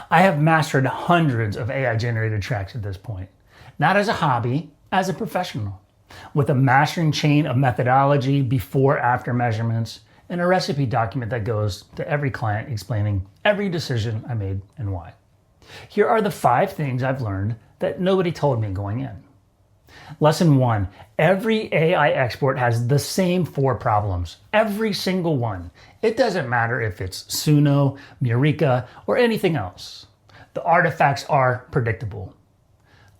I have mastered hundreds of AI-generated tracks at this point, not as a hobby, as a professional, with a mastering chain of methodology, before-after measurements, and a recipe document that goes to every client explaining every decision I made and why. Here are the 5 things I've learned that nobody told me going in. Lesson 1, every AI export has the same 4 problems, every single one. It doesn't matter if it's Suno, Murica, or anything else. The artifacts are predictable.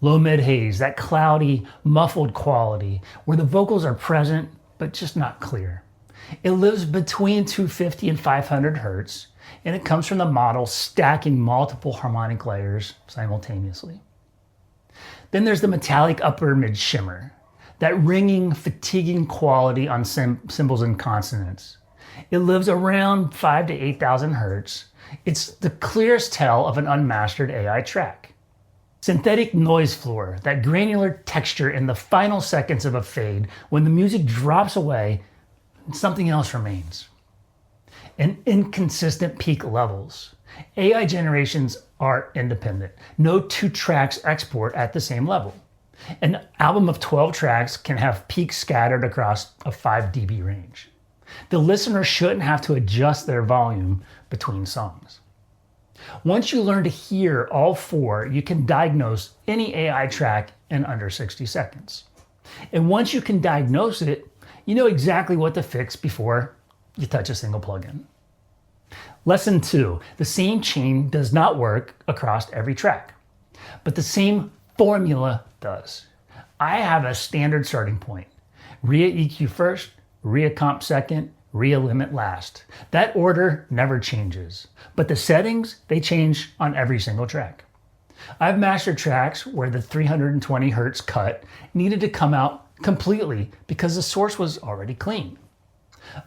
Low mid haze, that cloudy, muffled quality where the vocals are present but just not clear. It lives between 250 and 500 hertz, and it comes from the model stacking multiple harmonic layers simultaneously. Then there's the metallic upper mid shimmer, that ringing, fatiguing quality on cymbals and consonants. It lives around 5 to 8,000 hertz. It's the clearest tell of an unmastered AI track. Synthetic noise floor, that granular texture in the final seconds of a fade when the music drops away and something else remains. And inconsistent peak levels. AI generations are independent. No 2 tracks export at the same level. An album of 12 tracks can have peaks scattered across a 5 dB range. The listener shouldn't have to adjust their volume between songs. Once you learn to hear all 4, you can diagnose any AI track in under 60 seconds. And once you can diagnose it, you know exactly what to fix before you touch a single plugin. Lesson 2, the same chain does not work across every track, but the same formula does. I have a standard starting point. REA EQ first, REA comp second, REA limit last. That order never changes, but the settings, they change on every single track. I've mastered tracks where the 320 hertz cut needed to come out completely because the source was already clean.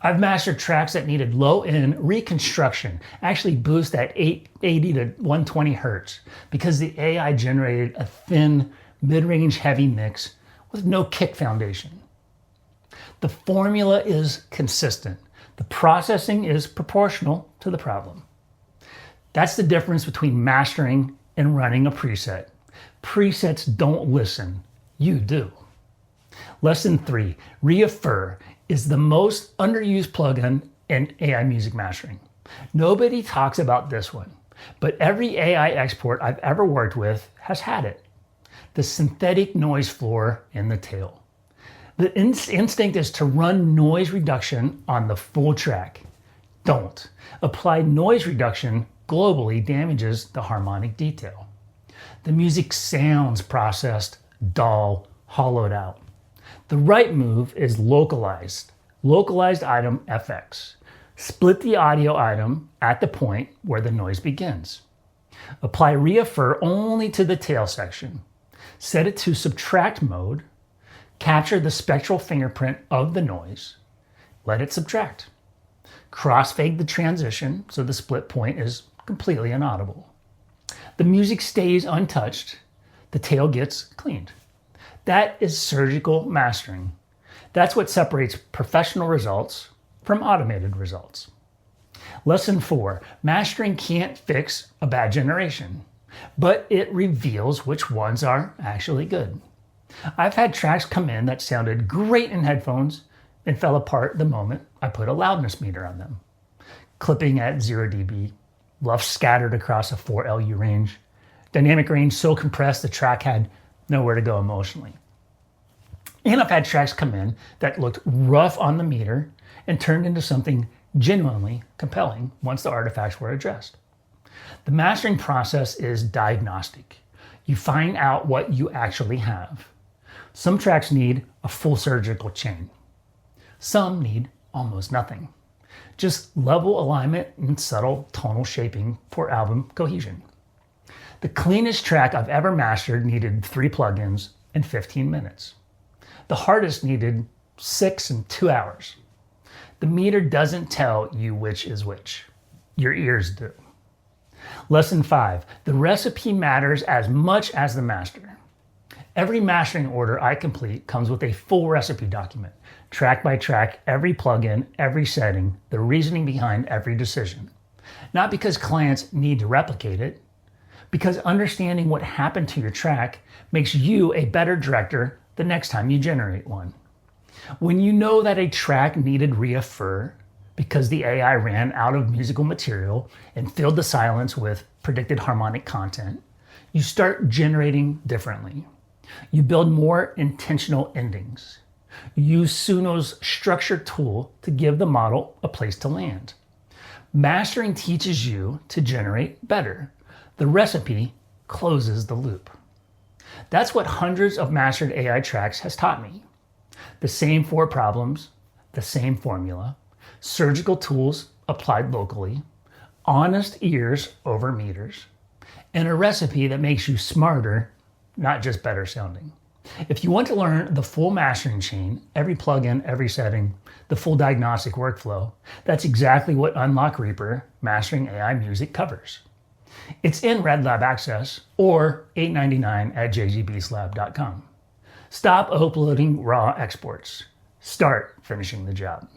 I've mastered tracks that needed low-end reconstruction, actually boost at 80 to 120 hertz because the AI generated a thin, mid-range heavy mix with no kick foundation. The formula is consistent. The processing is proportional to the problem. That's the difference between mastering and running a preset. Presets don't listen. You do. Lesson 3, ReaFIR is the most underused plugin in AI music mastering. Nobody talks about this one, but every AI export I've ever worked with has had it. The synthetic noise floor in the tail. The instinct is to run noise reduction on the full track. Don't. Applied noise reduction globally damages the harmonic detail. The music sounds processed, dull, hollowed out. The right move is localized item FX. Split the audio item at the point where the noise begins. Apply ReaFIR only to the tail section. Set it to subtract mode. Capture the spectral fingerprint of the noise. Let it subtract. Crossfade the transition so the split point is completely inaudible. The music stays untouched. The tail gets cleaned. That is surgical mastering. That's what separates professional results from automated results. Lesson 4, mastering can't fix a bad generation, but it reveals which ones are actually good. I've had tracks come in that sounded great in headphones and fell apart the moment I put a loudness meter on them. Clipping at 0 dB, luff scattered across a 4 LU range, dynamic range so compressed the track had nowhere to go emotionally. And I've had tracks come in that looked rough on the meter and turned into something genuinely compelling once the artifacts were addressed. The mastering process is diagnostic. You find out what you actually have. Some tracks need a full surgical chain. Some need almost nothing. Just level alignment and subtle tonal shaping for album cohesion. The cleanest track I've ever mastered needed 3 plugins and 15 minutes. The hardest needed 6 and 2 hours. The meter doesn't tell you which is which. Your ears do. Lesson 5, the recipe matters as much as the master. Every mastering order I complete comes with a full recipe document, track by track, every plugin, every setting, the reasoning behind every decision. Not because clients need to replicate it, because understanding what happened to your track makes you a better director the next time you generate one. When you know that a track needed ReaFIR because the AI ran out of musical material and filled the silence with predicted harmonic content, you start generating differently. You build more intentional endings. You use Suno's structure tool to give the model a place to land. Mastering teaches you to generate better. The recipe closes the loop. That's what hundreds of mastered AI tracks has taught me. The same 4 problems, the same formula, surgical tools applied locally, honest ears over meters, and a recipe that makes you smarter, not just better sounding. If you want to learn the full mastering chain, every plugin, every setting, the full diagnostic workflow, that's exactly what Unlock ReaFIR Mastering AI Music covers. It's in Red Lab Access or $8.99 at jgbslab.com. Stop uploading raw exports. Start finishing the job.